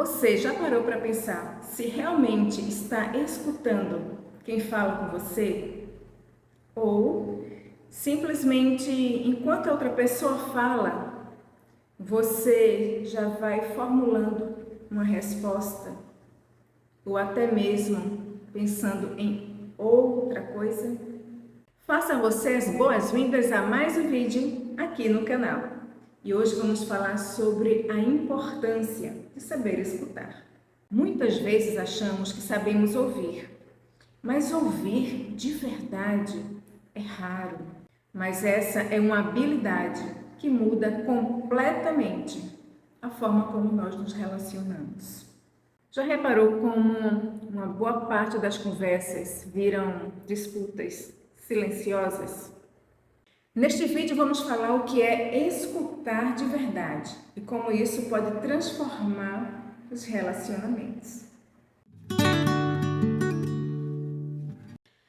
Você já parou para pensar se realmente está escutando quem fala com você? Ou simplesmente, enquanto a outra pessoa fala, você já vai formulando uma resposta? Ou até mesmo pensando em outra coisa? Faça você as boas-vindas a mais um vídeo aqui no canal. E hoje vamos falar sobre a importância de saber escutar. Muitas vezes achamos que sabemos ouvir, mas ouvir de verdade é raro. Mas essa é uma habilidade que muda completamente a forma como nós nos relacionamos. Já reparou como uma boa parte das conversas viram disputas silenciosas? Neste vídeo vamos falar o que é escutar de verdade e como isso pode transformar os relacionamentos.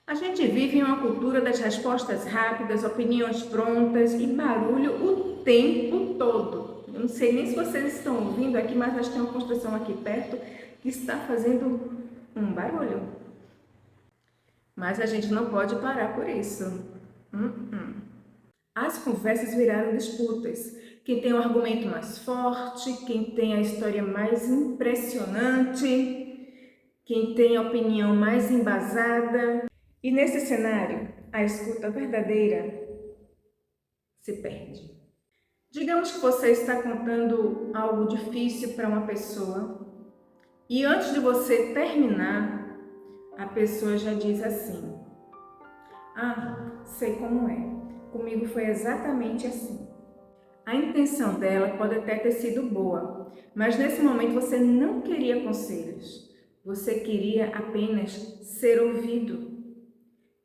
A gente vive em uma cultura das respostas rápidas, opiniões prontas e barulho o tempo todo. Eu não sei nem se vocês estão ouvindo aqui, mas acho que tem uma construção aqui perto que está fazendo um barulho. Mas a gente não pode parar por isso. As conversas viraram disputas. Quem tem o argumento mais forte, quem tem a história mais impressionante, quem tem a opinião mais embasada. E nesse cenário, a escuta verdadeira se perde. Digamos que você está contando algo difícil para uma pessoa e antes de você terminar, a pessoa já diz assim: "Ah, sei como é. Comigo foi exatamente assim." A intenção dela pode até ter sido boa, mas nesse momento você não queria conselhos. Você queria apenas ser ouvido.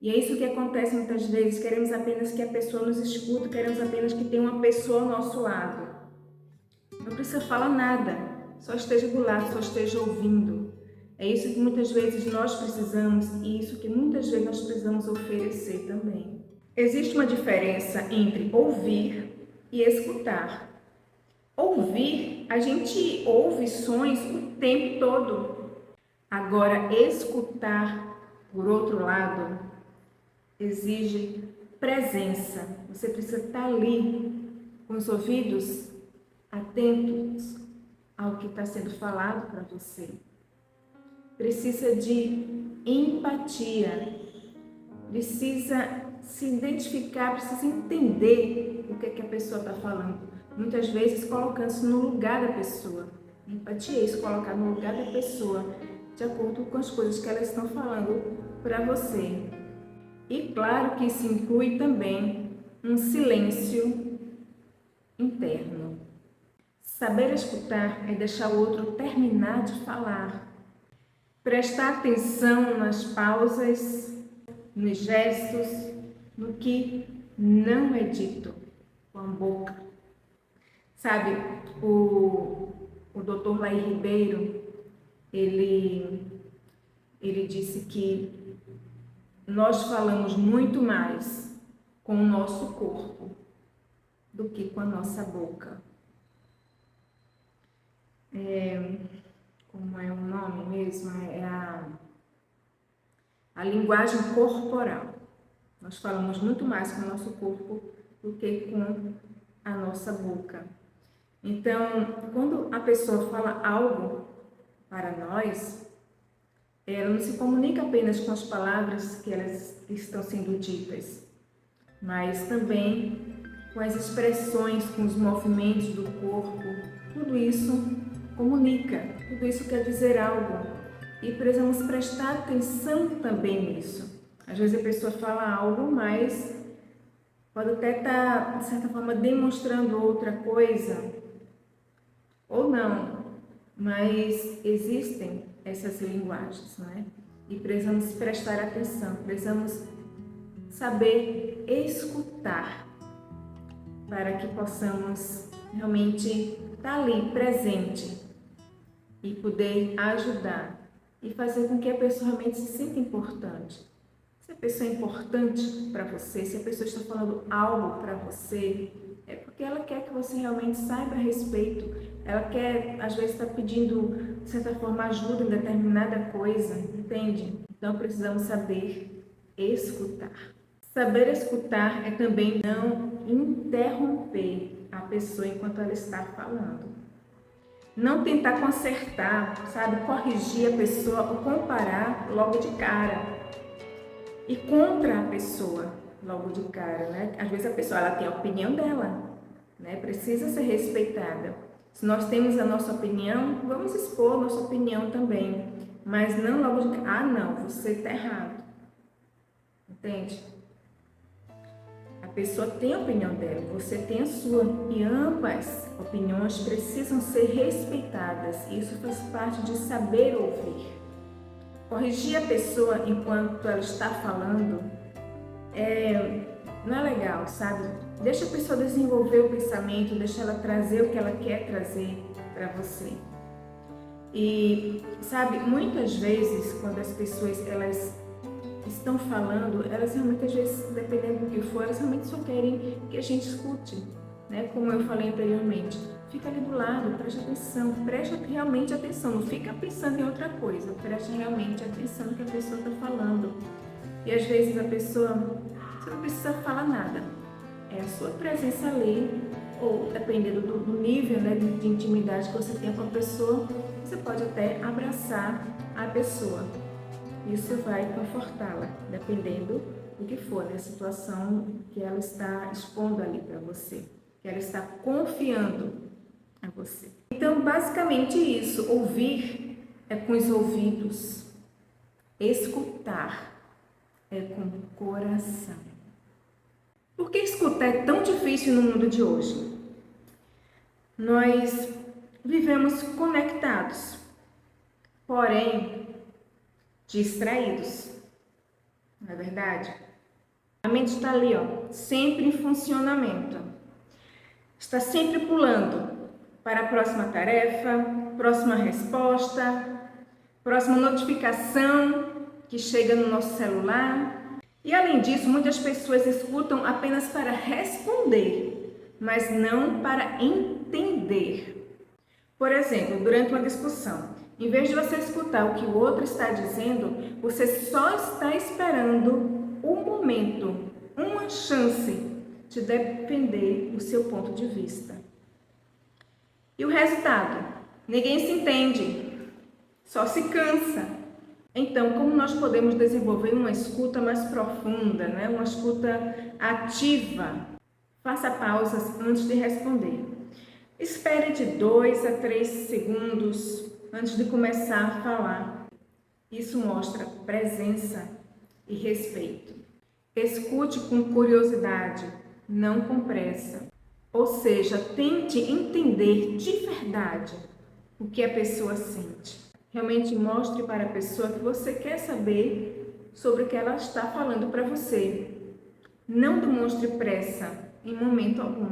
E é isso que acontece muitas vezes. Queremos apenas que a pessoa nos escute, queremos apenas que tenha uma pessoa ao nosso lado. Não precisa falar nada, só esteja do lado, só esteja ouvindo. É isso que muitas vezes nós precisamos e isso que muitas vezes nós precisamos oferecer também. Existe uma diferença entre ouvir e escutar. Ouvir, a gente ouve sons o tempo todo. Agora, escutar, por outro lado, exige presença. Você precisa estar ali, com os ouvidos atentos ao que está sendo falado para você. Precisa de empatia, precisa se identificar, precisa entender o que é que a pessoa está falando. Muitas vezes colocando-se no lugar da pessoa. Empatia é isso, colocar no lugar da pessoa, de acordo com as coisas que elas estão falando para você. E claro que isso inclui também um silêncio interno. Saber escutar é deixar o outro terminar de falar. Prestar atenção nas pausas, nos gestos, no que não é dito com a boca. Sabe, o Dr. Laí Ribeiro, ele disse que nós falamos muito mais com o nosso corpo do que com a nossa boca. Como é o nome mesmo? É a linguagem corporal. Nós falamos muito mais com o nosso corpo do que com a nossa boca. Então, quando a pessoa fala algo para nós, ela não se comunica apenas com as palavras que elas estão sendo ditas, mas também com as expressões, com os movimentos do corpo. Tudo isso comunica, tudo isso quer dizer algo e precisamos prestar atenção também nisso. Às vezes a pessoa fala algo, mas pode até estar, de certa forma, demonstrando outra coisa, ou não, mas existem essas linguagens, não é? E precisamos prestar atenção, precisamos saber escutar para que possamos realmente estar ali presente e poder ajudar e fazer com que a pessoa realmente se sinta importante. Se a pessoa é importante para você, se a pessoa está falando algo para você, é porque ela quer que você realmente saiba a respeito. Ela quer, às vezes, está pedindo, de certa forma, ajuda em determinada coisa, entende? Então, precisamos saber escutar. Saber escutar é também não interromper a pessoa enquanto ela está falando. Não tentar consertar, sabe? Corrigir a pessoa ou comparar logo de cara. E contra a pessoa logo de cara, né? Às vezes a pessoa ela tem a opinião dela, né? Precisa ser respeitada. Se nós temos a nossa opinião, vamos expor a nossa opinião também. Mas não logo de cara, não, você está errado. Entende? A pessoa tem a opinião dela, você tem a sua, e ambas opiniões precisam ser respeitadas. Isso faz parte de saber ouvir. Corrigir a pessoa enquanto ela está falando não é legal, sabe? Deixa a pessoa desenvolver o pensamento, deixa ela trazer o que ela quer trazer para você. E, sabe, muitas vezes, quando as pessoas elas estão falando, elas realmente, às vezes, dependendo do que for, elas realmente só querem que a gente escute, né? Como eu falei anteriormente, fica ali do lado, preste realmente atenção, não fica pensando em outra coisa, preste realmente atenção no que a pessoa está falando. E às vezes a pessoa, você não precisa falar nada, é a sua presença ali, ou dependendo do nível, né, de intimidade que você tem com a pessoa, você pode até abraçar a pessoa. Isso vai confortá-la, dependendo do que for, da situação que ela está expondo ali para você, que ela está confiando a você. Então, basicamente isso, ouvir é com os ouvidos, escutar é com o coração. Por que escutar é tão difícil no mundo de hoje? Nós vivemos conectados, porém distraídos, não é verdade? A mente está ali, ó, sempre em funcionamento, está sempre pulando para a próxima tarefa, próxima resposta, próxima notificação que chega no nosso celular. E além disso, muitas pessoas escutam apenas para responder, mas não para entender. Por exemplo, durante uma discussão, em vez de você escutar o que o outro está dizendo, você só está esperando um momento, uma chance de defender o seu ponto de vista. E o resultado? Ninguém se entende, só se cansa. Então, como nós podemos desenvolver uma escuta mais profunda, né? Uma escuta ativa? Faça pausas antes de responder. Espere de 2 a 3 segundos antes de começar a falar. Isso mostra presença e respeito. Escute com curiosidade, não com pressa. Ou seja, tente entender de verdade o que a pessoa sente. Realmente mostre para a pessoa que você quer saber sobre o que ela está falando para você. Não demonstre pressa em momento algum.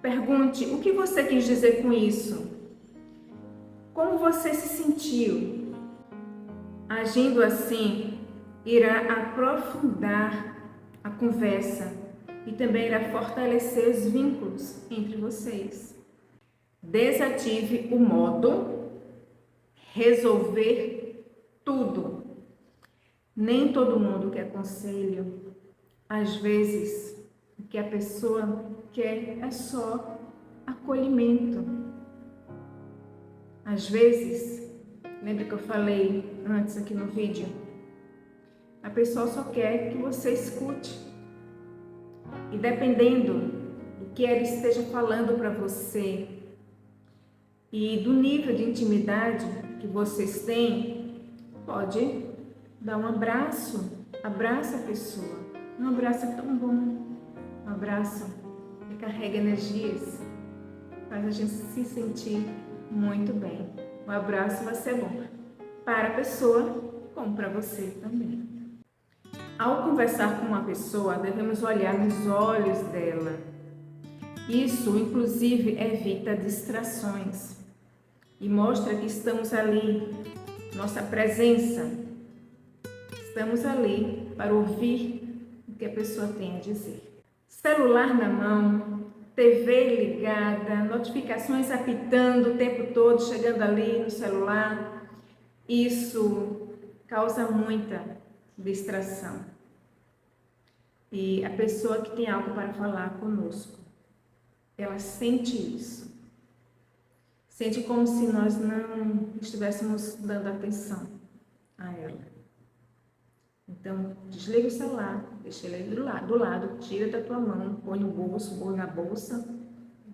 Pergunte o que você quis dizer com isso. Como você se sentiu? Agindo assim, irá aprofundar a conversa e também irá fortalecer os vínculos entre vocês. Desative o modo resolver tudo. Nem todo mundo quer conselho. Às vezes, o que a pessoa quer é só acolhimento. Às vezes, lembra que eu falei antes aqui no vídeo? A pessoa só quer que você escute. E dependendo do que ela esteja falando para você e do nível de intimidade que vocês têm, pode dar um abraço. Abraça a pessoa. Um abraço é tão bom. Um abraço que carrega energias, faz a gente se sentir muito bem. O abraço vai ser bom para a pessoa, como para você também. Ao conversar com uma pessoa, devemos olhar nos olhos dela. Isso, inclusive, evita distrações e mostra que estamos ali, nossa presença. Estamos ali para ouvir o que a pessoa tem a dizer. Celular na mão TV ligada, notificações apitando o tempo todo, chegando ali no celular. Isso causa muita distração. E a pessoa que tem algo para falar conosco, ela sente isso. Sente como se nós não estivéssemos dando atenção a ela. Então, desliga o celular, deixa ele do lado, tira da tua mão, põe no bolso ou na bolsa,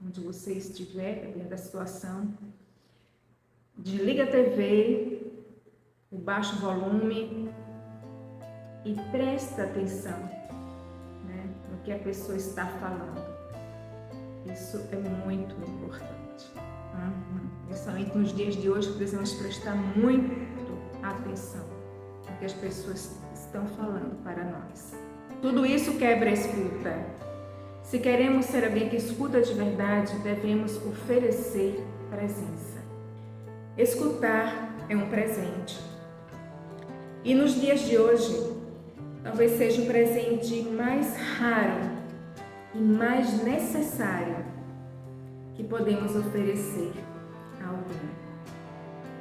onde você estiver, dependendo da situação. Desliga a TV, baixa o volume e presta atenção, né, no que a pessoa está falando. Isso é muito importante. Principalmente nos dias de hoje, precisamos prestar muito atenção no que as pessoas estão falando para nós. Tudo isso quebra a escuta. Se queremos ser alguém que escuta de verdade, devemos oferecer presença. Escutar é um presente. E nos dias de hoje, talvez seja o presente mais raro e mais necessário que podemos oferecer a alguém.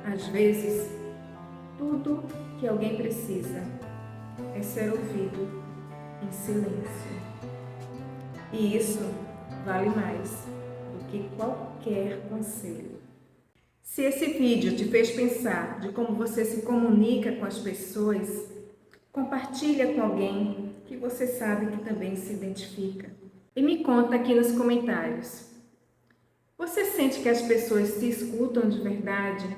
Às vezes, tudo que alguém precisa é ser ouvido em silêncio. E isso vale mais do que qualquer conselho. Se esse vídeo te fez pensar de como você se comunica com as pessoas, compartilha com alguém que você sabe que também se identifica. E me conta aqui nos comentários. Você sente que as pessoas se escutam de verdade?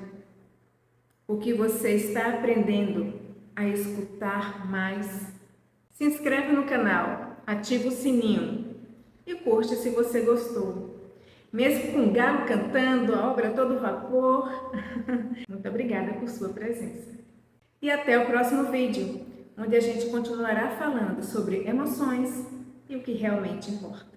O que você está aprendendo a escutar mais? Se inscreve no canal, ativa o sininho e curte se você gostou. Mesmo com o galo cantando, a obra a todo vapor. Muito obrigada por sua presença. E até o próximo vídeo, onde a gente continuará falando sobre emoções e o que realmente importa.